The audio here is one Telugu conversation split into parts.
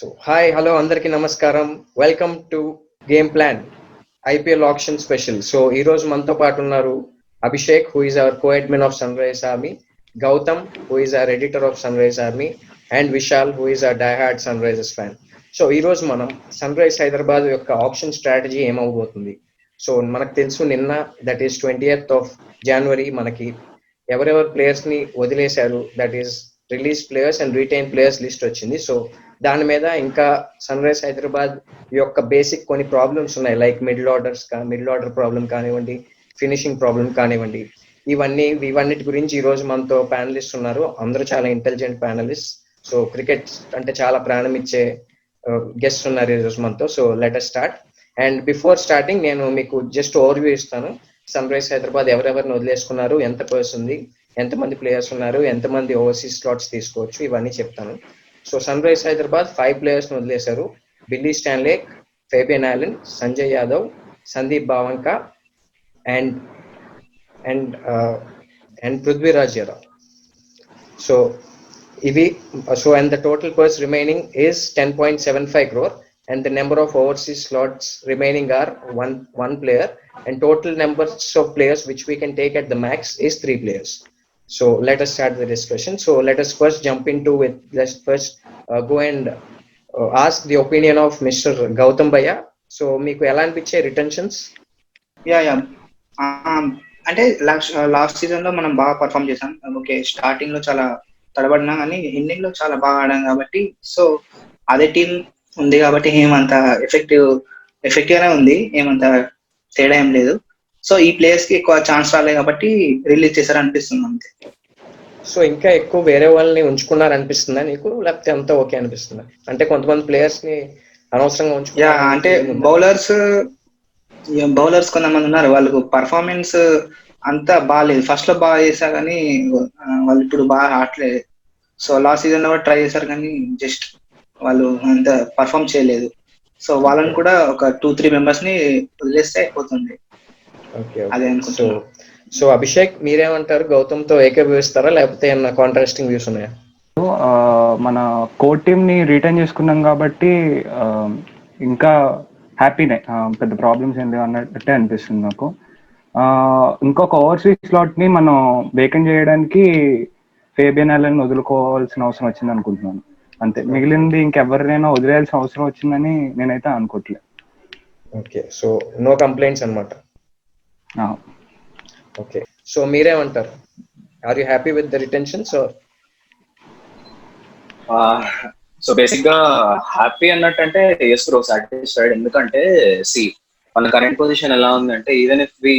సో హాయ్ హలో అందరికీ నమస్కారం. Welcome to game plan IPL auction special. So ఈ రోజు మనతో పాటు ఉన్నారు Abhishek, who is our co-admin of Sunrise Army, Gautam, who is our editor of Sunrise Army, and Vishal, who is our diehard Sunrisers fan. So ఈ రోజు మనం సన్ రైజ్ హైదరాబాద్ యొక్క ఆప్షన్ స్ట్రాటజీ ఏమవబోతుంది. సో మనకు తెలుసు నిన్న, that is 20th of January, మనకి ఎవరెవరు ప్లేయర్స్ ని వదిలేశారు, that is release players and retain players list వచ్చింది. సో దాని మీద ఇంకా సన్ రైజ్ హైదరాబాద్ యొక్క బేసిక్ కొన్ని ప్రాబ్లమ్స్ ఉన్నాయి, లైక్ మిడిల్ ఆర్డర్ ప్రాబ్లం కానివ్వండి, ఫినిషింగ్ ప్రాబ్లం కానివ్వండి. ఇవన్నిటి గురించి ఈ రోజు మనతో ప్యానలిస్ట్ ఉన్నారు. అందరూ చాలా ఇంటెలిజెంట్ ప్యానలిస్ట్. సో క్రికెట్ అంటే చాలా ప్రాణం ఇచ్చే గెస్ట్ ఉన్నారు ఈ రోజు మనతో. So let us start. And before starting నేను మీకు జస్ట్ ఓవర్వ్యూ ఇస్తాను. సన్ రైజ్ హైదరాబాద్ ఎవరెవరిని వదిలేసుకున్నారు, ఎంత పర్స్ ఉంది, ఎంతమంది ప్లేయర్స్ ఉన్నారు, ఎంతమంది ఓవర్సీస్ స్లాట్స్ తీసుకోవచ్చు, ఇవన్నీ చెప్తాను. So Sunrise Hyderabad 5 players ని వదిలేశారు. Billy Stanlake, Fabian Allen, Sanjay Yadav, Sandeep Bavanaka and and and Prithviraj Yadav. So ఇవి and the total purse remaining is 10.75 crore, and the number of overseas slots remaining are one player, and total numbers of players which we can take at the max is 3 players. So let us start the discussion. So let us first jump into it. Let's first go and ask the opinion of Mr. Gautam Bhaiya. So మీకు ఎలా అనిపించే రిటెన్షన్స్? యా అంటే లాస్ట్ సీజన్ లో మనం బాగా పర్ఫామ్ చేసాం. ఓకే, స్టార్టింగ్ లో చాలా తడబడినా కానీ ఎండింగ్ లో చాలా బాగా ఆడాం కాబట్టి, సో అదే టీం ఉంది కాబట్టి ఏమంత ఎఫెక్టివ్ గానే ఉంది, ఏమంత తేడా ఏం లేదు. సో ఈ ప్లేయర్స్ కి ఎక్కువ ఛాన్స్ రాలేదు కాబట్టి రిలీజ్ చేశారు అనిపిస్తుంది అంతే. సో ఇంకా ఎక్కువ వేరే వాళ్ళని ఉంచుకున్నారు అనిపిస్తుందా నీకు, లేకపోతే అంతా ఓకే అనిపిస్తుందా? అంటే కొంతమంది ప్లేయర్స్ ని అనవసరంగా ఉంచుకున్నారు. అంటే బౌలర్స్ కొంతమంది ఉన్నారు, వాళ్ళకు పర్ఫార్మెన్స్ అంతా బాగాలేదు. ఫస్ట్ లో బాగా చేశారు కానీ వాళ్ళు ఇప్పుడు బాగా ఆడలేదు. సో లాస్ట్ సీజన్ లో ట్రై చేశారు కానీ జస్ట్ వాళ్ళు అంత పర్ఫామ్ చేయలేదు. సో వాళ్ళని కూడా ఒక 2-3 మెంబర్స్ ని వదిలేస్తే అయిపోతుంది. అదే అనుకుంటున్నా. సో అభిషేక్, మీరేమంటారు? గౌతమ్ తో ఏకీభవిస్తారా, లేకపోతే ఏమన్నా కాంట్రాస్టింగ్ వ్యూస్ ఉన్నాయా? మన కోర్ టీమ్ ని రిటైన్ చేసుకున్నాం కాబట్టి ఇంకా హ్యాపీనే, పెద్ద ప్రాబ్లమ్స్ ఏం లేవు అన్నట్టే అనిపిస్తుంది నాకు. ఇంకొక ఓవర్సీస్ స్లాట్ ని మనం వేకెంట్ చేయడానికి ఫేబియన్ ఆలన్ వదులుకోవాల్సిన అవసరం వచ్చింది అనుకుంటున్నాను అంతే. మిగిలింది ఇంకెవరినైనా వదిలేయాల్సిన అవసరం వచ్చిందని నేనైతే అనుకోవట్లేదు. ఓకే, సో నో కంప్లైంట్స్ అన్నమాట. ఓకే, సో మీరేమంటారు? Are you happy with the retentions? So basic గా హ్యాపీ అన్నట్టు అంటే ఎస్ బ్రో, సాటిస్ఫైడ్. ఎందుకంటే సి మన కరెంట్ పొజిషన్ ఎలా ఉందంటే, even if we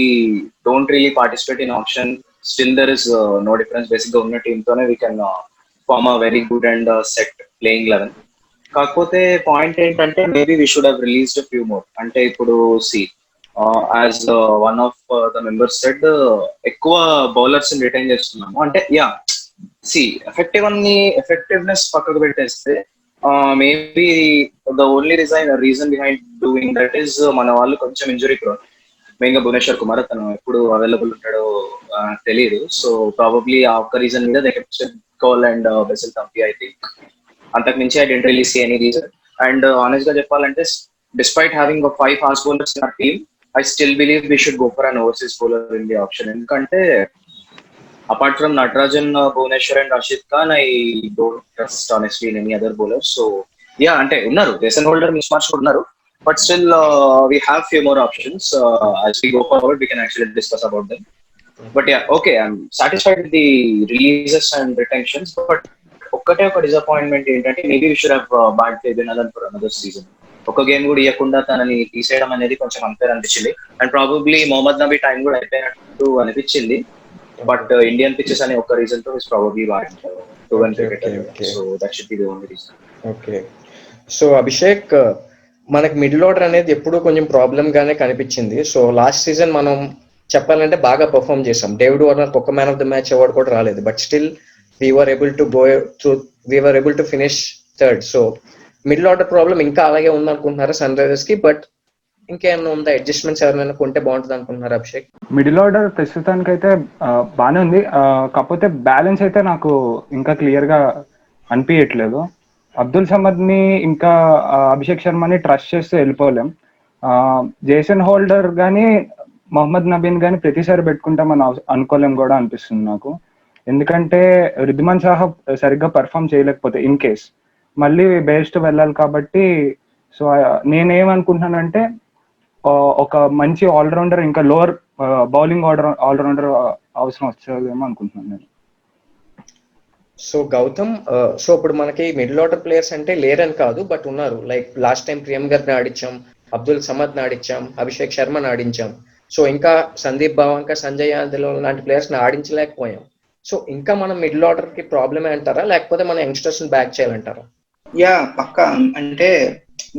don't really participate in auction, still there is no difference. Basic గా ఉన్న టీమ్ తోనే we can form a very good and set playing 11. కాకపోతే పాయింట్ ఏంటంటే, maybe we should have released few more. అంటే ఇప్పుడు C as one of the members said, ఎక్కువ బౌలర్స్ రిటైన్ చేస్తున్నాము. అంటే సి ఎఫెక్టివ్నెస్ పక్కకు పెట్టేస్తే, maybe the only reason behind doing that is మన వాళ్ళు కొంచెం ఇంజురీ ప్రోన్. మెయిన్ గా భువనేశ్వర్ కుమార్, తను ఎప్పుడు అవైలబుల్ ఉంటాడో తెలియదు. సో ప్రాబబ్లీ ఆ ఒక్క రీజన్ మీద they kept Kaul and Basil Thampi, I think. అంతకు మించి I didn't really see any reason. And honest గా చెప్పాలంటే, despite having 5 fast bowlers in our team, I still believe we should go for an overseas bowler in the option. ఎందుకంటే apart from Natarajan, Bhuvneshwar and Rashid Khan, I don't trust honestly in any other bowler. So అంటే ఉన్నారు, decent holder mismatch ఉన్నారు, but still we have few more options. As we go forward, we can actually discuss about them. But okay, I'm satisfied with the releases and retentions, but ఒక్కటే ఒక డిసప్పాయింట్మెంట్ ఏంటంటే, maybe we should have bagged Fabian Allen for another season. ఒక గేమ్ కూడా ఇవ్వకుండా తనని తీసేయడం అనేది కొంచెం అంపేర్ అనిపించింది. And probably Mohammad Nabi time కూడా అయిపోయినట్టు అనిపించింది. బట్ ఇండియన్ పిచెస్ అనే ఒక రీజన్ తో is probably so that should be the only reason. Okay, so Abhishek, మనకి మిడిల్ ఆర్డర్ అనేది ఎప్పుడూ కొంచెం ప్రాబ్లమ్ గానే కనిపించింది. సో లాస్ట్ సీజన్ మనం చెప్పాలంటే బాగా పర్ఫామ్ చేసాం. డేవిడ్ వార్నర్ ఒక man of the match award కూడా రాలేదు, but still we were able to finish third. So middle order problem ఇంకా అలాగే ఉందనుకుంటున్నారా సన్ రైజర్స్ కి? బట్ ఇంకేమైనా ఉందా, అడ్జస్ట్మెంట్స్ ఎవరైనా కొంటే బాగుంటుంది అనుకుంటున్నారా అభిషేక్? మిడిల్ ఆర్డర్ ప్రస్తుతానికి అయితే బాగానే ఉంది, కాకపోతే బ్యాలెన్స్ అయితే నాకు ఇంకా క్లియర్ గా అనిపించట్లేదు. అబ్దుల్ సమద్ ని ఇంకా అభిషేక్ శర్మని ట్రస్ట్ చేస్తూ వెళ్ళిపోలేం. జేసన్ హోల్డర్ కానీ మొహమ్మద్ నబీన్ కానీ ప్రతిసారి పెట్టుకుంటామని అనుకోలేం కూడా అనిపిస్తుంది నాకు. ఎందుకంటే రిద్దిమాన్ సాహబ్ సరిగ్గా పర్ఫామ్ చేయలేకపోతే ఇన్ కేస్ మళ్ళీ బేస్ట్ వెళ్ళాలి కాబట్టి, సో నేనేమనుకుంటున్నానంటే ఒక మంచి ఆల్రౌండర్ ఇంకా లోవర్ బౌలింగ్ ఆల్రౌండర్ అవసరం వచ్చేదేమో అనుకుంటున్నాను నేను. సో గౌతమ్, సో ఇప్పుడు మనకి మిడిల్ ఆర్డర్ ప్లేయర్స్ అంటే లేరని కాదు, బట్ ఉన్నారు. లైక్ లాస్ట్ టైం ప్రియం గర్ని ఆడించాం, అబ్దుల్ సమద్ ఆడించాం, అభిషేక్ శర్మని ఆడించాం. సో ఇంకా సందీప్ భావంక, సంజయ్ యాదవ్ లాంటి ప్లేయర్స్ ని ఆడించలేకపోయాం. సో ఇంకా మనం మిడిల్ ఆర్డర్ కి ప్రాబ్లమే అంటారా, లేకపోతే మన యంగ్స్టర్స్ ని బ్యాక్ చేయాలంటారా? యా పక్కా. అంటే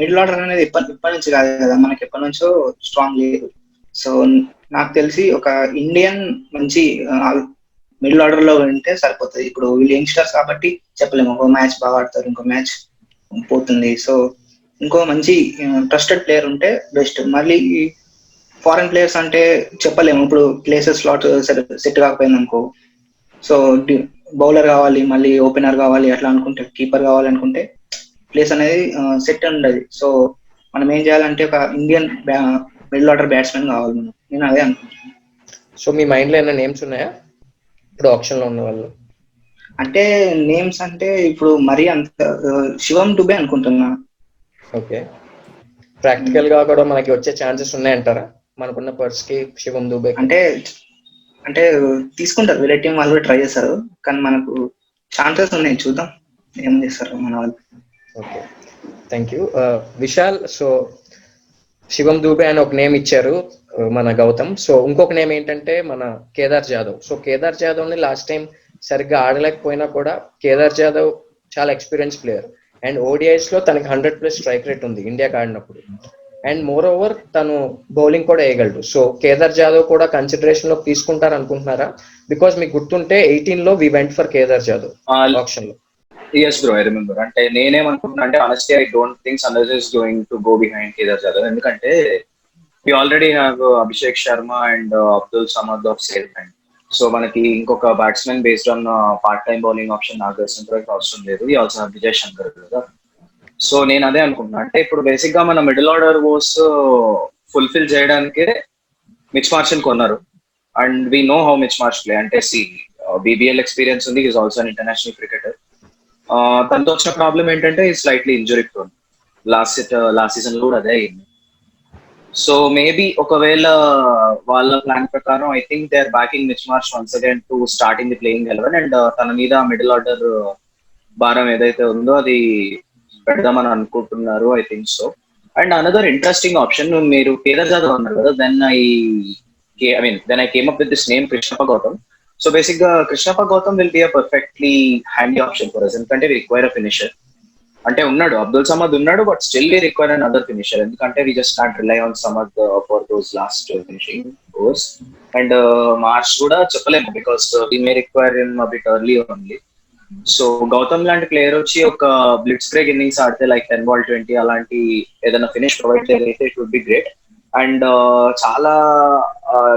మిడిల్ ఆర్డర్ అనేది ఇప్పటి నుంచి కాదు కదా, మనకి ఎప్పటి నుంచో స్ట్రాంగ్ లేదు. సో నాకు తెలిసి ఒక ఇండియన్ మంచి మిడిల్ ఆర్డర్ లో ఉంటే సరిపోతుంది. ఇప్పుడు వీళ్ళు యంగ్స్టర్స్ కాబట్టి చెప్పలేము, ఒక మ్యాచ్ బాగా ఆడతారు, ఇంకో మ్యాచ్ పోతుంది. సో ఇంకో మంచి ట్రస్టెడ్ ప్లేయర్ ఉంటే బెస్ట్. మళ్ళీ ఫారెన్ ప్లేయర్స్ అంటే చెప్పలేము, ఇప్పుడు ప్లేసెస్ స్లాట్ సెట్ కాకపోయింది అనుకో, సో బౌలర్ కావాలి, మళ్ళీ ఓపెనర్ కావాలి, అట్లా అనుకుంటే కీపర్ కావాలనుకుంటే ప్లేస్ అనేది సెట్ ఉండదు. సో మనం ఏం చేయాలంటే ఒక ఇండియన్ మిడిల్ ఆర్డర్ బ్యాట్స్మెన్ కావాలి మనం. నేను అదే అనుకుంటున్నాను. సో మీ మైండ్ లో ఏమైనా నేమ్స్ ఉన్నాయా ఇప్పుడు ఆప్షన్ లో ఉన్న వాళ్ళు? అంటే నేమ్స్ అంటే ఇప్పుడు మరీ అంత శివం దుబే అనుకుంటున్నా. ఓకే, ప్రాక్టికల్ గా కూడా మనకి వచ్చే ఛాన్సెస్ ఉన్నాయంటారా మనకున్న పర్స్ కి శివం దుబే? అంటే తీసుకుంటారు, వేరే టీం వాళ్ళు కూడా ట్రై చేస్తారు, కానీ మనకు ఛాన్సెస్ ఉన్నాయి, చూద్దాం ఏం చేస్తారు మన వాళ్ళు. Okay, thank you Vishal. So Shivam Dube అని ఒక నేమ్ ఇచ్చారు మన గౌతమ్. సో ఇంకొక నేమ్ ఏంటంటే మన కేదార్ జాదవ్. సో కేదార్ జాదవ్ ని లాస్ట్ టైం సరిగ్గా ఆడలేకపోయినా కూడా కేదార్ జాదవ్ చాలా ఎక్స్పీరియన్స్ ప్లేయర్, అండ్ ఓడిఐస్ లో తనకి 100+ స్ట్రైక్ రేట్ ఉంది ఇండియాకి ఆడినప్పుడు, అండ్ మోర్ ఓవర్ తను బౌలింగ్ కూడా వేయగలడు. సో కేదార్ జాదవ్ కూడా కన్సిడరేషన్ లో తీసుకుంటారు అనుకుంటున్నారా? బికాస్ మీకు గుర్తుంటే 18 లో we went for Kedar Jadhav option లో. Yes, bro, I remember. అంటే నేనేమనుకుంటున్నా అంటే honestly I don't think Sunrisers is going to go behind Kedar Jadhav. ఎందుకంటే we already have Abhishek Sharma and Abdul Samad of sale hand. So మనకి ఇంకొక batsmen based on part time bowling option Nagarjuna అవసరం లేదు. ఈ ఆల్సో విజయ్ శంకర్ కదా. సో నేను అదే అనుకుంటున్నా, అంటే ఇప్పుడు బేసిక్ గా మన మిడిల్ ఆర్డర్ వోస్ ఫుల్ఫిల్ చేయడానికే మిచ్ మార్షల్ కొన్నారు. And we know how Mitch Marsh play. అంటే బీబీఎల్ ఎక్స్పీరియన్స్ ఉంది, is also an international cricketer. తనతో వచ్చిన ప్రాబ్లం ఏంటంటే slightly injury prone. Last season లో కూడా అదే అయింది. సో మేబీ ఒకవేళ వాళ్ళ ప్లాన్ ప్రకారం I think they are backing Mitch Marsh once again to starting the playing 11, and తన మీద మిడిల్ ఆర్డర్ భారం ఏదైతే ఉందో అది పెడదామని అనుకుంటున్నారు, I think so. And another interesting option, మీరు కేదార్ జాదవ్ అన్నారు కదా, then I came up with this name Krishnappa Gowtham. So basic గా Krishnappa Gowtham will be a perfectly handy option for us, ఎందుకంటే వి రిక్వైర్ అ ఫినిషర్. అంటే ఉన్నాడు, అబ్దుల్ సమద్ ఉన్నాడు, but still we require an other finisher, ఎందుకంటే we just can't rely on Samad for those last finishing overs. And Marsh కూడా చెప్పలేము, because we may require him a bit early only. So Gautam లాంటి ప్లేయర్ వచ్చి ఒక బ్లిట్స్ బ్రేక్ ఇన్నింగ్స్ ఆడితే లైక్ 10 ball 20 అలాంటి ఏదైనా ఫినిష్ ప్రొవైడ్ చేయగలిగితే it would be great. And చాలా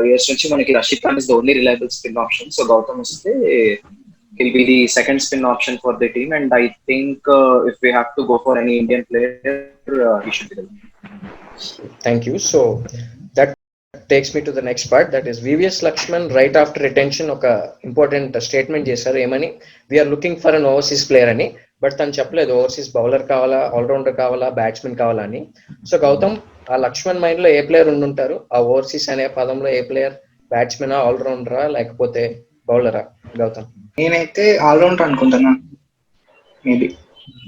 ఇయర్స్ నుంచి మనకి Rashid Khan is the only reliable spin option. So Gautam వస్తే he'll be the second spin option for the team, and I think if we have to go for any Indian player, he should be the one. Thank you. So that takes me to the next part, that is VVS Lakshman right after retention ఒక ఇంపార్టెంట్ స్టేట్మెంట్ చేశారు. ఏమని? We're looking for an overseas player అని. బట్ తను చెప్పలేదు ఓవర్సీస్ బౌలర్ కావాలా, ఆల్రౌండర్ కావాలా, బ్యాట్స్మెన్ కావాలా అని. సో గౌతమ్, ఆ లక్ష్మణ్ మైండ్ లో ఏ ప్లేయర్ ఉండుంటారు? ఆ ఓవర్సీస్ అనే పదంలో ఏ ప్లేయర్? బ్యాట్స్మెనా, ఆల్రౌండరా, లేకపోతే బౌలరా గౌతమ్? నేనైతే ఆల్రౌండర్ అనుకుంటున్నా మేబీ.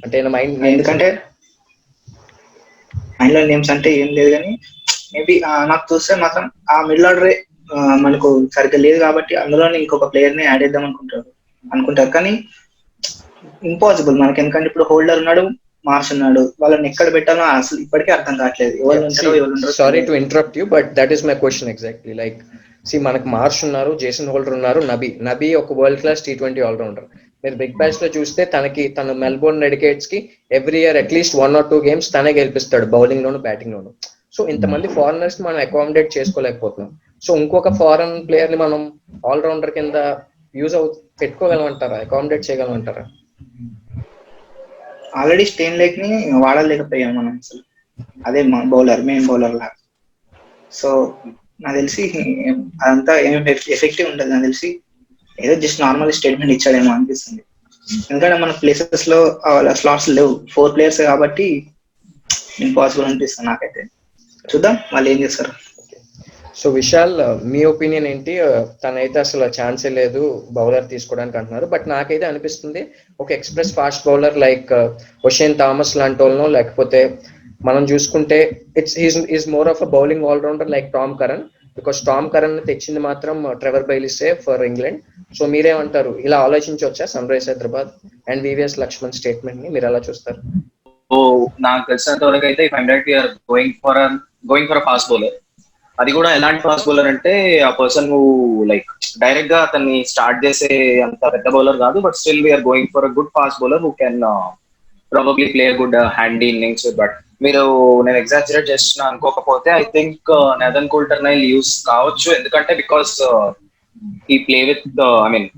అంటే మైండ్, ఎందుకంటే మైండ్ లో నేమ్స్ అంటే ఏం లేదు, కానీ మేబీ నాకు చూస్తే మాత్రం ఆ మిడిల్ ఆర్డరే మనకు సరిగ్గా లేదు కాబట్టి అందులోనే ఇంకొక ప్లేయర్ ని యాడ్ చేద్దాం అనుకుంటారు, కానీ ఇంపాసిబుల్ మనకి. ఎందుకంటే ఇప్పుడు హోల్డర్ ఉన్నాడు, మార్ష్ ఉన్నాడు, వాళ్ళని ఎక్కడ పెట్టాలో అసలు ఇప్పటికే అర్థం కావట్లేదు. Sorry to interrupt you, but that is my question exactly. Like మనకు మార్ష్ ఉన్నారు, జేసన్ హోల్డర్ ఉన్నారు, నబీ ఒక వరల్డ్ క్లాస్ T20 ఆల్రౌండర్. మీరు బిగ్ బ్యాష్ లో చూస్తే తన మెల్బోర్న్ రెడికేట్స్ కి every year at least 1 or 2 games తనే గెలిపిస్తాడు, బౌలింగ్ లోను బ్యాటింగ్ లోను. సో ఇంతమంది ఫారినర్స్ మనం అకామిడేట్ చేసుకోలేకపోతున్నాం. సో ఇంకొక ఫారెన్ ప్లేయర్ ని మనం ఆల్రౌండర్ కింద పెట్టుకోగలమంటారా, అకామిడేట్ చేయగలమంటారా? ఆల్రెడీ స్టెయిన్ లేక్ ని వాడలేకపోయాం మనం అసలు. అదే మా మెయిన్ బౌలర్ లాగా. సో నాకు తెలిసి అదంతా ఏం ఎఫెక్టివ్ ఉంటుంది నాకు తెలిసి. ఏదో జస్ట్ నార్మల్ స్టేట్మెంట్ ఇచ్చాడేమో అనిపిస్తుంది. ఎందుకంటే మన ప్లేసెస్ లో స్లాట్స్ లేవు, 4 players కాబట్టి ఇంపాసిబుల్ అనిపిస్తుంది నాకైతే. చూద్దాం వాళ్ళు ఏం చేస్తారు. సో విశాల్, మీ ఒపీనియన్ ఏంటి? తనైతే అసలు ఛాన్సే లేదు బౌలర్ తీసుకోవడానికి అంటున్నారు, బట్ నాకైతే అనిపిస్తుంది ఒక express fast bowler like Oshane Thomas లాంటి వాళ్ళనో, లేకపోతే మనం చూసుకుంటే is more of a bowling allrounder like Tom Curran, because Tom Curran తెచ్చింది మాత్రం ట్రెవర్ బైలిసే ఫర్ ఇంగ్లాండ్. సో మీరేమంటారు? ఇలా ఆలోచించవచ్చా Sunrise Hyderabad and VVS Laxman statement ని మీరు ఎలా చూస్తారు? సో నాకు తెలిసినంత వరకు అయితే if I'm right we're going for fast bowler. అది కూడా ఎలాంటి ఫాస్ట్ బౌలర్ అంటే ఆ పర్సన్ లైక్ డైరెక్ట్ గా అతన్ని స్టార్ట్ చేసే అంత పెద్ద బౌలర్ కాదు, but still we're going for a good fast bowler who can probably play good handy innings. But మీరు నేను ఎగ్జాజరేట్ చేస్తున్నా అనుకోకపోతే I think Nathan Coulter Nile use కావచ్చు, ఎందుకంటే బికాస్ ఈ ప్లే విత్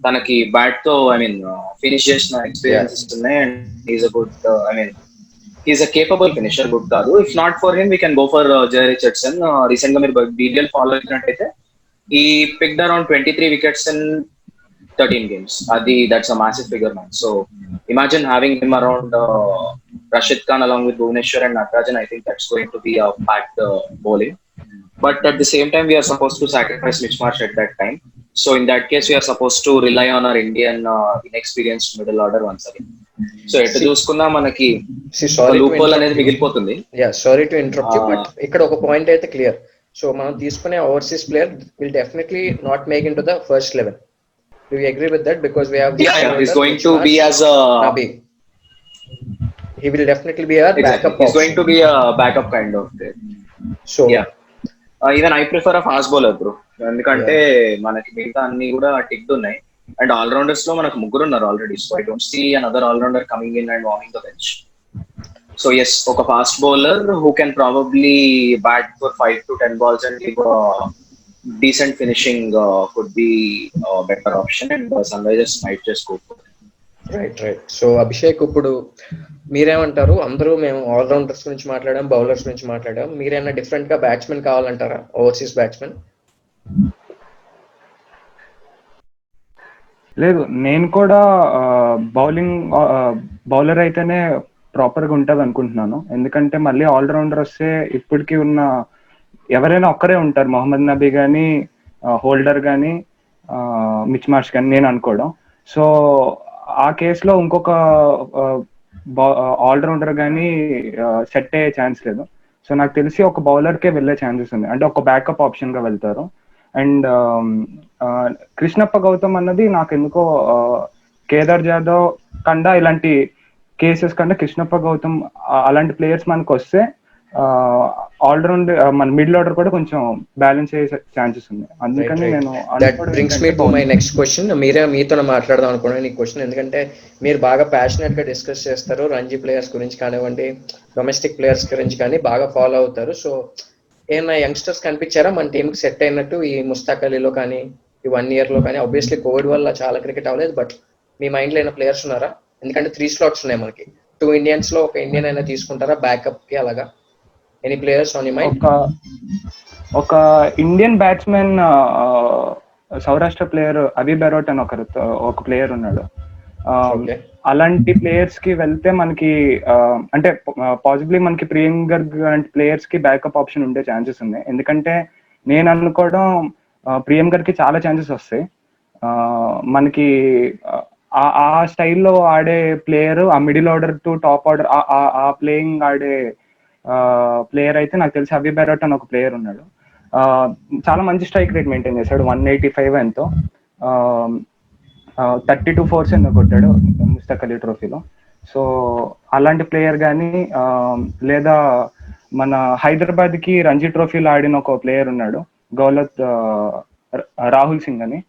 తనకి బ్యాట్ తో ఫినిష్ చేసిన ఎక్స్పీరియన్సెస్ ఉన్నాయి and is a good he's a capable finisher, good కాదు. If not for him, we can go for Jay Richardson. Recent గా మీరు BBL ఫాలో అయినట్టయితే he picked around 23 wickets in 13 games. That's a massive figure, man. So imagine having him around Rashid Khan along with Bhuvneshwar and Natarajan. I think that's going to be a packed bowling. But at the same time, we are supposed to sacrifice Mitch Marsh at that time. So in that case, we are supposed to rely on our Indian inexperienced middle order once again. So ఎటు చూసుకున్నా మనకి లూపోల్ అనేది మిగిలిపోతుంది. Sorry to interrupt you, but ఇక్కడ ఒక పాయింట్ అయితే క్లియర్. సో మనం తీసుకునే overseas player will definitely not make into the first 11. Do you agree with that? Because we have he's going to be as a he will definitely be a backup. He's going to be a backup kind of player. So yeah, even I prefer a fast bowler, bro. ఎందుకంటే మనకి మిగతా అన్ని కూడా టిక్డ్ ఉన్నాయి అండ్ ఆల్ రౌండర్స్ లో మనకు ముగ్గురు ఉన్నారు already. So I don't see another allrounder coming in and warming the bench. So yes, ఒక fast bowler who can probably bat for 5 to 10 balls and give decent finishing could be a better option and Sunrisers might just go for it. Right. So Abhishek, ఇప్పుడు మీరేమంటారు? అందరూ మేము ఆల్ రౌండర్స్ గురించి మాట్లాడాం, బౌలర్స్ గురించి మాట్లాడాం, మీరేమైనా డిఫరెంట్ గా బ్యాట్స్మెన్ కావాలంటారా? ఓవర్సీస్ బ్యాట్స్మెన్ లేదు, నేను కూడా బౌలర్ అయితేనే ప్రాపర్ గా ఉంటది అనుకుంటున్నాను. ఎందుకంటే మళ్ళీ ఆల్రౌండర్ వస్తే ఇప్పటికీ ఉన్న ఎవరైనా ఒక్కరే ఉంటారు, మొహమ్మద్ నబీ కానీ, హోల్డర్ కానీ, మిచ్ మార్ష్ కానీ నేను అనుకోవడం. సో ఆ కేసులో ఇంకొక ఆల్రౌండర్ కానీ సెట్ అయ్యే ఛాన్స్ లేదు. సో నాకు తెలిసి ఒక బౌలర్కే వెళ్ళే ఛాన్సెస్ ఉంది, అంటే ఒక బ్యాకప్ ఆప్షన్ గా వెళ్తారు. అండ్ కృష్ణప్ప గౌతమ్ అన్నది నాకు ఎందుకో కేదార్ జాదవ్ కన్నా ఇలాంటి కేసెస్ కన్నా కృష్ణప్ప గౌతమ్ అలాంటి ప్లేయర్స్ మనకు వస్తే ఆల్రౌండ్ మన మిడిల్ ఆర్డర్ కూడా కొంచెం బ్యాలెన్స్ అయ్యే ఛాన్సెస్ ఉన్నాయి. అందుకని నేను that brings me to my next question. మీతో మాట్లాడదాం అనుకున్నాను ఈ క్వశ్చన్, ఎందుకంటే మీరు బాగా ప్యాషనెట్ గా డిస్కస్ చేస్తారు, రంజీ ప్లేయర్స్ గురించి కానివ్వండి, డొమెస్టిక్ ప్లేయర్స్ గురించి కానీ బాగా ఫాలో అవుతారు. సో ఏమైనా యంగ్స్టర్స్ కనిపించారా మన టీంకి సెట్ అయినట్టు ఈ ముస్తాక్ అలీలో కానీ, ఈ 1 year లో కానీ? ఆబ్వియస్లీ కోవిడ్ వల్ల చాలా క్రికెట్ అవ్వలేదు, బట్ మీ మైండ్ లో అయిన ప్లేయర్స్ ఉన్నారా? ఎందుకంటే 3 slots ఉన్నాయి మనకి, 2 Indians లో ఒక ఇండియన్ అయినా తీసుకుంటారా బ్యాకప్ కి? అలాగా any players on your mind? ఒక ఇండియన్ బ్యాట్స్మెన్ సౌరాష్ట్ర ప్లేయర్ అవి బెరోట్ అని ఒక ప్లేయర్ ఉన్నాడు. అలాంటి ప్లేయర్స్ కి వెళ్తే మనకి అంటే పాసిబ్లీ మనకి ప్రియం గర్గ్ లాంటి ప్లేయర్స్ కి బ్యాకప్ ఆప్షన్ ఉండే ఛాన్సెస్ ఉన్నాయి. ఎందుకంటే నేను అనుకోవడం ప్రియం గర్గ్ కి చాలా ఛాన్సెస్ వస్తాయి. మనకి ఆ స్టైల్లో ఆడే ప్లేయర్, ఆ middle order to top order ఆ ప్లేయింగ్ ఆడే ప్లేయర్ అయితే నాకు తెలిసి అవి బెరోట్ అని ఒక ప్లేయర్ ఉన్నాడు. చాలా మంచి స్ట్రైక్ రేట్ మెయింటైన్ చేశాడు, 185 ఎంతో, 32 4s ఎన్నో కొట్టాడు ముస్తాక్ అలీ ట్రోఫీలో. సో అలాంటి ప్లేయర్ కానీ, లేదా మన హైదరాబాద్ కి రంజీ ట్రోఫీలో ఆడిన ఒక ప్లేయర్ ఉన్నాడు గౌలత్ రాహుల్ సింగ్ అని.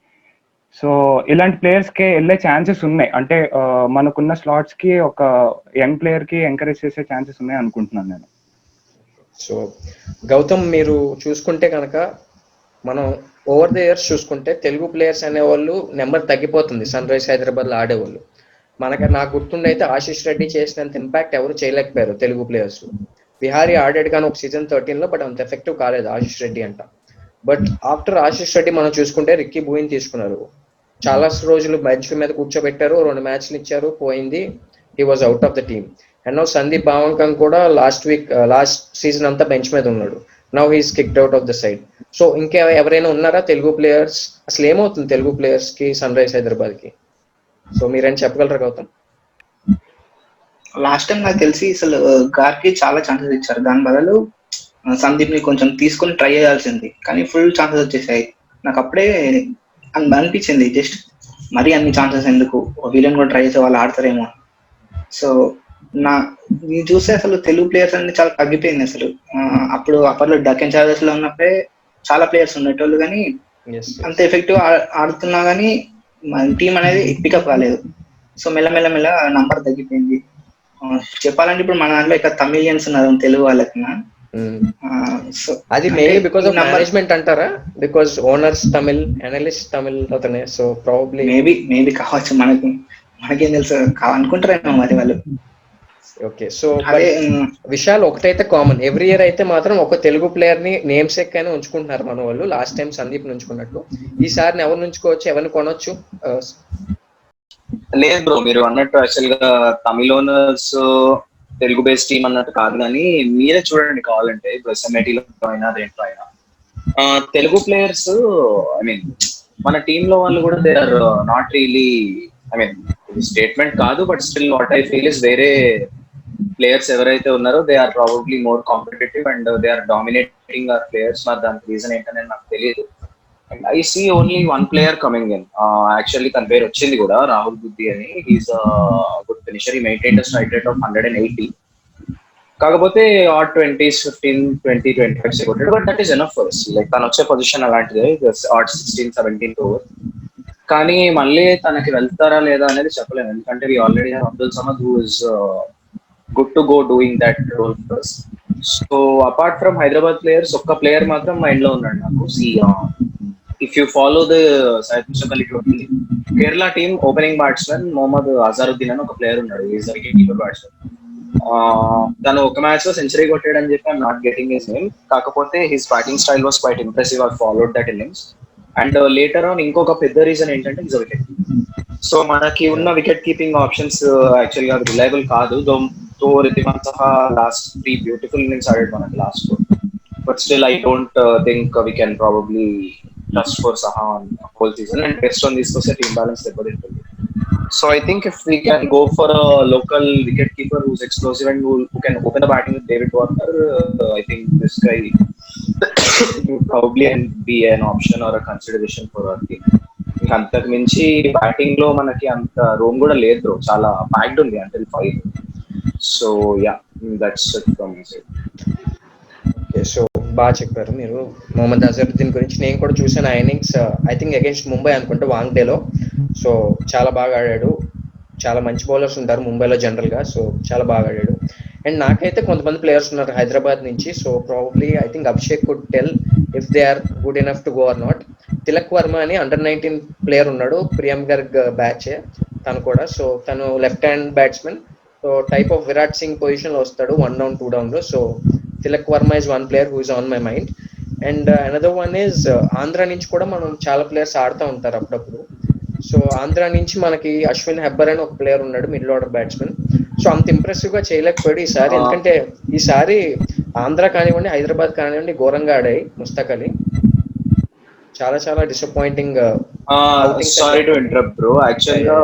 సో ఇలాంటి ప్లేయర్స్ కి వెళ్ళే ఛాన్సెస్ ఉన్నాయి. అంటే మనకున్న స్లాట్స్ కి ఒక యంగ్ ప్లేయర్ కి ఎంకరేజ్ చేసే ఛాన్సెస్ ఉన్నాయి అనుకుంటున్నాను నేను. సో గౌతమ్, మీరు చూసుకుంటే కనుక మనం ఓవర్ ద ఇయర్స్ చూసుకుంటే తెలుగు ప్లేయర్స్ అనేవాళ్ళు నెంబర్ తగ్గిపోతుంది సన్ రైజ్ హైదరాబాద్ లో ఆడేవాళ్ళు. నాకు గుర్తుండైతే ఆశిష్ రెడ్డి చేసినంత ఇంపాక్ట్ ఎవరు చేయలేకపోయారు తెలుగు ప్లేయర్స్. విహారీ ఆడాడు కానీ ఒక సీజన్ 13 లో, బట్ అంత ఎఫెక్టివ్ కాలేదు ఆశిష్ రెడ్డి అంట. బట్ ఆఫ్టర్ ఆశిష్ రెడ్డి మనం చూసుకుంటే రిక్కీ బూయిన్ తీసుకున్నారు. చాలా రోజులు బెంచ్ మీద కూర్చోబెట్టారు, 2 మ్యాచ్లు ఇచ్చారు, పోయింది, he was out of the team. And now Sandeep భావంకం కూడా లాస్ట్ సీజన్ అంతా బెంచ్ మీద ఉన్నాడు. Now he's kicked out of the side. So ఇంకా ఎవరైనా ఉన్నారా తెలుగు ప్లేయర్స్? అసలు ఏమవుతుంది తెలుగు ప్లేయర్స్ కి సన్ రైజ్ హైదరాబాద్ కి? సో మీరేం చెప్పగలరా గౌతమ్? లాస్ట్ టైం నాకు తెలిసి అసలు గార్కి చాలా ఛాన్సెస్ ఇచ్చారు, దాని బదులు సందీప్ ని కొంచెం తీసుకొని ట్రై చేయాల్సింది, కానీ ఫుల్ ఛాన్సెస్ వచ్చేసాయి. నాకు అప్పుడే అనిపించింది జస్ట్ మరీ అన్ని ఛాన్సెస్ ఎందుకు, వీళ్ళని కూడా ట్రై చేసే వాళ్ళు ఆడతారేమో. సో నేను చూస్తే అసలు తెలుగు ప్లేయర్స్ అన్ని చాలా తగ్గిపోయింది అసలు. అప్పుడు అప్పట్లో డకెన్ చార్జర్స్ లో ఉన్నప్పుడే చాలా ప్లేయర్స్ ఉండేటోళ్ళు, కానీ అంత ఎఫెక్టివ్ ఆడుతున్నా కానీ మన టీం అనేది పికప్ కాలేదు. సో మెల్లమెల్ల నంబర్ తగ్గిపోయింది. చెప్పాలంటే ఇప్పుడు మన దాంట్లో ఇక్కడ తమిళియన్స్ ఉన్నారు తెలుగు వాళ్ళకి. సో అది మెయిన్ బికాజ్ ఆఫ్ మేనేజ్మెంట్ అంటారా? Because owners Tamil, analyst Tamil అతనే. సో ప్రాబబ్లీ మేబీ కావచ్చు, మనకేం తెలుసు అనుకుంటారేమో మరి వాళ్ళు. ఓకే, సో విషయాలు ఒకటైతే కామన్, ఎవ్రీ ఇయర్ అయితే మాత్రం ఒక తెలుగు ప్లేయర్ ని నేమ్ సెక్ అయినా ఉంచుకుంటున్నారు మన వాళ్ళు. లాస్ట్ టైం సందీప్ ఉంచుకున్నట్టు ఈసారి ఎవరిని ఉంచుకోవచ్చు, ఎవరిని కొనొచ్చు? లేదు బ్రో, మీరు అన్నట్టు యాక్చువల్ గా తమిళ ఓనర్స్ తెలుగు బేస్డ్ టీమ్ అన్నట్టు కాదు, కానీ మీరే చూడండి కావాలంటే ఇప్పుడు ఎస్ఎంఐటీలో అయినా దేంట్లో అయినా తెలుగు ప్లేయర్స్, ఐ మీన్ మన టీమ్ లో వాళ్ళు కూడా they are not really, I mean statement కాదు, but still what I feel is వేరే ప్లేయర్స్ ఎవరైతే ఉన్నారో they are probably more competitive and they are dominating our players. మరి దానికి రీజన్ ఏంటనేది నాకు తెలియదు. And I see only one player coming in. Actually తన పేరు వచ్చింది కూడా, రాహుల్ బుద్ధి అని. హీస్ గుడ్ ఫినిషర్, ఈ మెయింటైన్ స్ట్రైక్ రేట్ ఆఫ్ 180. కాకపోతే ఆట్ 20s 15 20 25 కొట్టాడు, but that is enough for us. Like తను వచ్చే పొజిషన్ అలాంటిదే, ఆట్ 16 17 ఓవర్. కానీ మళ్ళీ తనకి వెళ్తారా లేదా అనేది చెప్పలేము, ఎందుకంటే we already have Abdul Samad who is good to go doing that role first. So apart from Hyderabad players, ఒక్క ప్లేయర్ మాత్రం మైండ్ లో ఉన్నాడు నాకు. If you follow the Kerala team opening batsmen Mohammed Azharuddeen అని ఒక ప్లేయర్ ఉన్నాడు, ఈజ్ వికెట్ కీపర్ బ్యాట్స్మెన్. తను ఒక మ్యాచ్ లో సెంచరీ కొట్టాడని చెప్పి I'm not getting his name, కాకపోతే his batting style was quite impressive. I followed that innings. And later on ఇంకొక పెద్ద రీజన్ ఏంటంటే హిస్ వికెట్. సో మనకి ఉన్న వికెట్ కీపింగ్ ఆప్షన్స్ యాక్చువల్ గా రిలయబుల్ కాదు. దో రితిమాన్ సహా లాస్ట్ 3 బ్యూటిఫుల్ ఇన్నింగ్స్ ఆడాడు మనకి లాస్ట్ లో, but still I don't think we can probably trust for Saha on whole season. And best on తీసుకొస్తే టీమ్ బ్యాలెన్స్ దెబ్బతింటుంది. So I think if we can go for a local wicket keeper who's explosive and who can open the batting with David Warner, I think this guy would probably be an option or a consideration for our team. అంతకు మించి బ్యాటింగ్ లో మనకి అంత రూమ్ కూడా లేదు బ్రో, చాలా ప్యాక్డ్ ఉంది until 5. So yeah, that's it from my side. Okay, so బాగా చెప్పారు మీరు మొహమ్మద్ అజరుద్దీన్ గురించి. నేను కూడా చూసాను ఆ innings, I think against Mumbai అనుకుంటే వాంగ్డేలో. సో చాలా బాగా ఆడాడు. చాలా మంచి బౌలర్స్ ఉంటారు ముంబైలో జనరల్ గా, సో చాలా బాగా ఆడాడు. అండ్ నాకైతే కొంతమంది ప్లేయర్స్ ఉన్నారు హైదరాబాద్ నుంచి. So probably I think Abhishek could tell if they are good enough to go or not. Tilak Varma అని అండర్-19 ప్లేయర్ ఉన్నాడు, ప్రియం గర్గ్ బ్యాచ్ తను కూడా. సో తను left hand batsmen. So type of Virat Singh position లో వస్తాడు 1 down 2 down లో. So Tilak Varma is one player who is on my mind. And another one is Andhra నుంచి కూడా మనం చాలా ప్లేయర్స్ ఆడుతూ ఉంటారు అప్పుడప్పుడు. సో ఆంధ్ర నుంచి మనకి అశ్విన్ హెబ్బర్ అని ఒక ప్లేయర్ ఉన్నాడు, మిడిల్ ఆర్డర్ బ్యాట్స్మెన్. సో అంత ఇంప్రెసివ్ గా చేయలేకపోయాడు ఈసారి, ఎందుకంటే ఈసారి ఆంధ్ర కానివ్వండి హైదరాబాద్ కానివ్వండి ఘోరంగా ఆడాయి. ముస్తాక్ అలీ చాలా చాలా disappointing. Sorry to interrupt bro, actual గా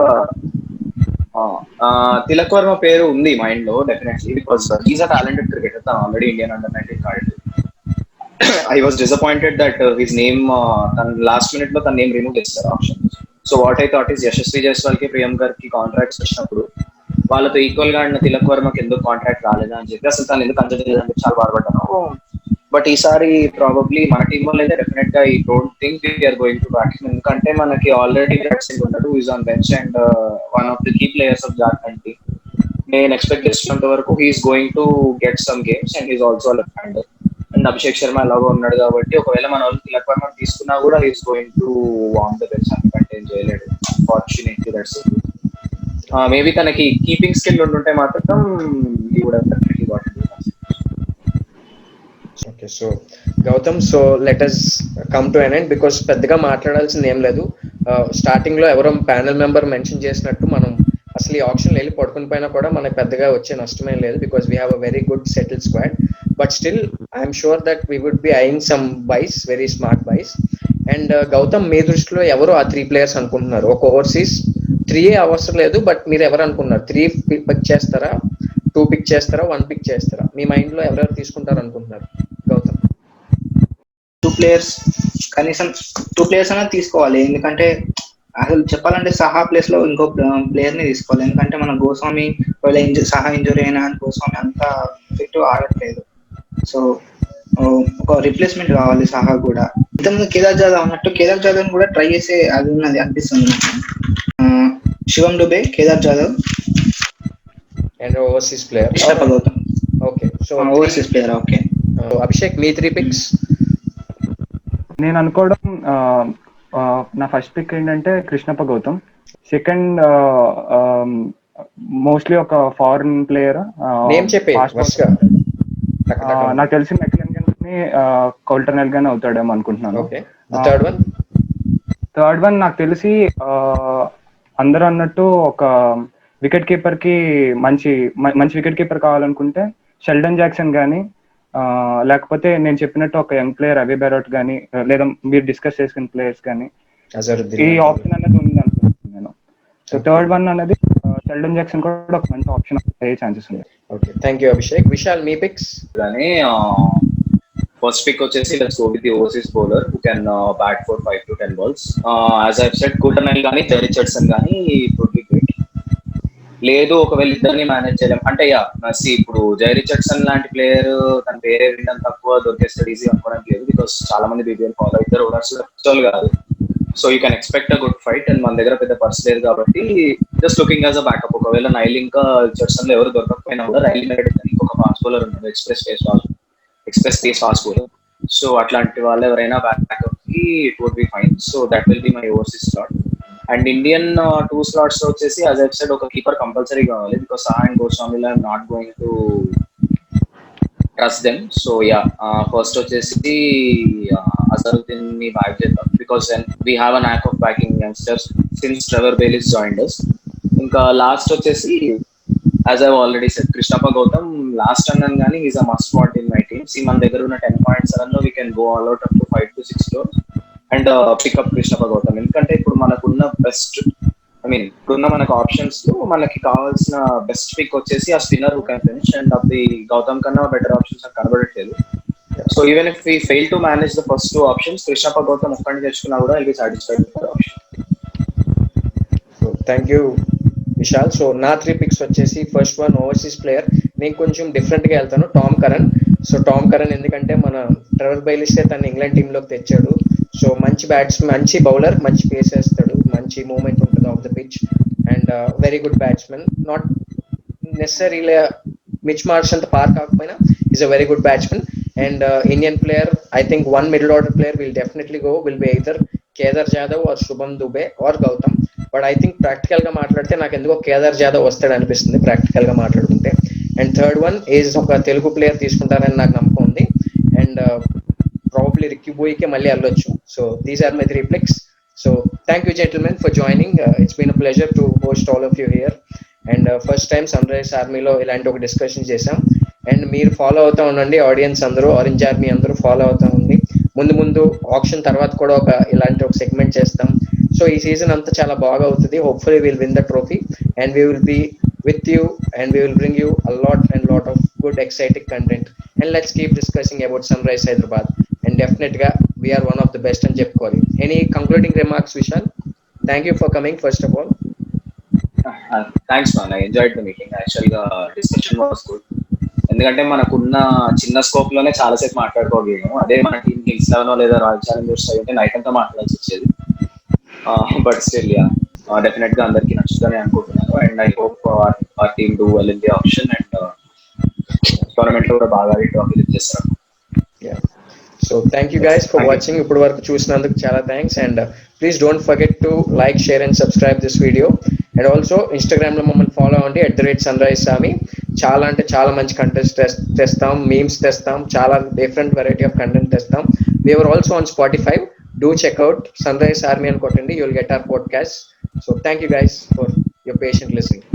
తిలక్ వర్మ పేరు ఉంది మైండ్ లో definitely, because he's a talented cricketer. తను ఆల్రెడీ ఇండియన్ అండర్-19 ఆడాడు. I was disappointed that his name తన లాస్ట్ మినిట్ లో తన నేమ్ రిమూవ్ చేస్తారు option. So what I thought is Yashasvi Jaiswal కి ప్రియం గర్గ్ కాంట్రాక్ట్స్ వచ్చినప్పుడు వాళ్ళతో ఈక్వల్ గా ఆడిన తిలక్ వర్మకి ఎందుకు కాంట్రాక్ట్ రాలేదా అని చెప్పి అసలు తను ఎందుకు కన్సిడర్ చేయడానికి చాలా బాధపడ్డాను. బట్ ఈసారి ప్రాబబ్లీ మన టీమ్ వల్ల అయితే డెఫినెట్ గా I don't think we're going to bat, ఎందుకంటే మనకి ఆల్రెడీ విరాట్ సింగ్ ఉన్నాడు who is on bench and one of the key players of Jharkhand team. నేను ఎక్స్పెక్ట్ చేసినంత వరకు he's going to get some games and he's also left hander. And Abhishek Sharma ఎలాగో ఉన్నాడు కాబట్టి ఒకవేళ మన వాళ్ళు తిలక్ వర్మ తీసుకున్నా కూడా he's going to warm the bench, ఎందుకంటే ఏం చేయలేడు అన్ఫార్చునేట్లీ. దట్స్ మేబీ తనకి కీపింగ్ స్కిల్ ఉంటుంటే మాత్రం he would have definitely got it. Okay, so Gautam, so let us come to an end because పెద్దగా మాట్లాడాల్సింది ఏం లేదు. స్టార్టింగ్ లో ఎవరో ప్యానెల్ మెంబర్ మెన్షన్ చేసినట్టు మనం అసలు ఈ ఆప్షన్ వెళ్ళి పడుకుని పైన కూడా మనకి పెద్దగా వచ్చే నష్టమేం లేదు because we have a very good settle squad. But still I'm sure that we would be eyeing some buys, very smart buys. And Gautam, మీ దృష్టిలో ఎవరు ఆ 3 ప్లేయర్స్ అనుకుంటున్నారు? ఒక ఓవర్సీస్ 3 అవసరం లేదు, బట్ మీరు ఎవరు అనుకుంటున్నారు? 3 పిక్ చేస్తారా, 2 పిక్ చేస్తారా, 1 పిక్ చేస్తారా? మీ మైండ్ లో ఎవరెవరు తీసుకుంటారు అనుకుంటున్నారు గౌతమ్? 2 players, కనీసం 2 players అయినా తీసుకోవాలి. ఎందుకంటే అసలు చెప్పాలంటే సహా ప్లేస్ లో ఇంకో ప్లేయర్ ని తీసుకోవాలి. ఎందుకంటే మన గోస్వామి సహా ఇంజురీ అయినా గోస్వామి అంత ఎఫెక్టివ్ ఆడట్లేదు. సో ఒక రిప్లేస్మెంట్ కావాలి సహా కూడా. ఇంతకుముందు కేదార్ జాదవ్ అన్నట్టు కేదార్ జాదవ్ కూడా ట్రై చేసే అది ఉన్నది అనిపిస్తుంది నాకు. Shivam Dube, Kedar Jadhav and overseas player Krishnappa Gautam. Okay, so overseas player. Okay, Abhishek, మీ 3 పిక్స్? నేను అనుకోవడం నా ఫస్ట్ పిక్ ఏంటంటే కృష్ణప్ప గౌతమ్. సెకండ్ మోస్ట్లీ ఒక ఫారిన్ ప్లేయర్, నేమ్ చెప్పే నాకు తెలిసి మెక్లెన్ గానీ కౌల్టర్నెల్ గానీ అవుతాడేమో అనుకుంటున్నాను. థర్డ్ వన్ నాకు తెలిసి అందరూ అన్నట్టు ఒక వికెట్ కీపర్ కి మంచి వికెట్ కీపర్ కావాలనుకుంటే షెల్డన్ జాక్సన్ గానీ, లేకపోతే నేను చెప్పినట్టు ఒక యంగ్ ప్లేయర్ అవి బెరోట్ గానీ, లేదా మీరు డిస్కస్ చేసిన ప్లేయర్స్ కానీ ఈ ఆప్షన్ అనేది ఉంది అనుకుంటున్నాను నేను. సో థర్డ్ వన్ అనేది షెల్డన్ జాక్సన్ కూడా ఒక మంచి ఆప్షన్ అయ్యే ఛాన్సెస్ ఉంది. Okay, thank you Abhishek. Vishal, మీ పిక్స్? కానీ ఫస్ట్ పిక్ వచ్చేసి let's go with the overseas bowler who can bat for 5 to 10 balls. As I said Coulter Nile కానీ జై రిచర్డ్సన్ కానీ ఇట్ వుడ్ బి గ్రేట్. లేదు ఒకవేళ ఇద్దరిని మేనేజ్ చేయలేం అంటే ఇప్పుడు జై రిచర్డ్సన్ లాంటి ప్లేయర్ తన పేరే వినడం తక్కువ దొరికేస్తాడు ఈజీ అనుకోవడానికి లేదు. బికాస్ చాలా మంది బీబీఎల్ ఫాలో ఇద్దరు ఓవర్స్ కాదు. So you can expect a good fight. And మన దగ్గర పెద్ద పర్స్ లేదు కాబట్టి just looking as a backup. ఒకవేళ నైల్ ఇంకా రిచర్డ్సన్ లో ఎవరు దొరకకపోయినా కూడా రైల్ ఇంకొక ఫాస్ట్ బౌలర్ ఉన్నారు, express pace fast bowler. So అట్లాంటి వాళ్ళు ఎవరైనా బ్యాకప్ కి it would be fine. So that will be my overseas slot. And Indian 2 slots వచ్చేసి యాజ్ ఐ సెడ్ ఒక కీపర్ కంపల్సరీ కావాలి. బికాస్ సహా అండ్ గోస్వామిలో I'm not going to trust them. So first వచ్చేసి అజరుద్దీన్ ని బ్యాక్ చేద్దాం because we have a knack of backing youngsters since Trevor Bayliss joined us. ఇంకా లాస్ట్ వచ్చేసి as I already said Krishnappa Gautam last అన్నాను కానీ is a must what in my team. మన దగ్గర ఉన్న 10.7 లో we can go all out up to 5 to 6 crores and pickup Krishnappa Gautam. ఎందుకంటే ఇప్పుడు మనకున్న బెస్ట్ ఇప్పుడున్న మనకు ఆప్షన్స్ లో మనకి కావాల్సిన బెస్ట్ పిక్ వచ్చేసి ఆ spinner who can finish. And అది గౌతమ్ కన్నా బెటర్ ఆప్షన్స్ నాకు కనబడట్లేదు. So even if we fail to manage the first 2 options, Krishnappa Gowtham ఒక్కడిని తెచ్చుకున్నా కూడా I'll be satisfied with the option. So thank you Vishal. So నా 3 పిక్స్ వచ్చేసి ఫస్ట్ వన్ ఓవర్సీస్ ప్లేయర్. నేను కొంచెం డిఫరెంట్ గా వెళ్తాను, Tom Curran. So Tom Curran ఎందుకంటే మన ట్రెవర్ బెయిలీస్ తన ఇంగ్లాండ్ టీమ్ లోకి తెచ్చాడు. సో మంచి బ్యాట్స్మెన్, మంచి బౌలర్, మంచి పేస్ వేస్తాడు, మంచి మూవ్మెంట్ ఉంటుంది of the pitch and very good batsmen. Not necessarily Mitch Marsh అంత పార్ కాకపోయినా is a very good batsmen. And Indian player I think 1 middle order player will definitely go, will be either Kedar Jadhav or Shubham Dube or Gautam. But I think practical గా మాట్లాడితే నాకు ఎందుకో కేదార్ జాదవ్ వస్తాడు అనిపిస్తుంది ప్రాక్టికల్ గా మాట్లాడుకుంటే. అండ్ థర్డ్ వన్ ఈజ్ ఒక తెలుగు ప్లేయర్ తీసుకుంటారని నాకు నమ్మకం ఉంది. అండ్ ప్రాబబ్లీ రిక్కీ బోయ్కే మళ్ళీ వెళ్ళొచ్చు. So these are my 3 picks. So thank you gentlemen for joining. It's been a pleasure to host all of you here. And first time Sunrise ఆర్మీలో ఇలాంటి ఒక డిస్కషన్ చేసాం. అండ్ మీరు ఫాలో అవుతా ఉండండి, ఆడియన్స్ అందరూ, ఆరెంజ్ ఆర్మీ అందరూ ఫాలో అవుతా ఉంది. ముందు ఆప్షన్ తర్వాత కూడా ఇలాంటి ఒక సెగ్మెంట్ చేస్తాం. సో ఈ సీజన్ అంతా చాలా బాగా అవుతుంది. Hopefully will win the trophy and we will be with you and we will bring you a lot of good exciting content and let's keep discussing about Sunrise Hyderabad and definitely we are one of the best అని చెప్పుకోవాలి. Any concluding remarks Vishal? Thank you for coming first of all. Thanks man, I enjoyed the meeting. Actually the discussion was good. ఎందుకంటే మనకున్న చిన్న స్కోప్ లోనే చాలా సేపు మాట్లాడుకోగలిగాము. అదే మన టీమ్ కింగ్స్ 11 లేదా రాయల్ ఛాలెంజర్స్ అయితే నైట్ అంతా మాట్లాడాల్సి వచ్చేది. బట్ స్టిల్ డెఫినెట్ గా అందరికి నచ్చుతుందని అనుకుంటున్నాను. And I hope our team do well in the auction and tournament లో కూడా బాగా ట్రోఫీలు ఇచ్చేస్తారు. So thank you guys for watching. ఇప్పటి వరకు చూసినందుకు చాలా thanks. And please don't forget to like, share and subscribe this video. And also Instagram లో మమ్మల్ని ఫాలో అవ్వండి @sunrisesami. చాలా అంటే చాలా మంచి కంటెంట్ తెస్తాం, మీమ్స్ తెస్తాం, చాలా డిఫరెంట్ వెరైటీ ఆఫ్ కంటెంట్ తెస్తాం. We're also on Spotify. Do check out Sunrise Army అని కొట్టండి, you'll get our podcast. So thank you guys for your patient listening.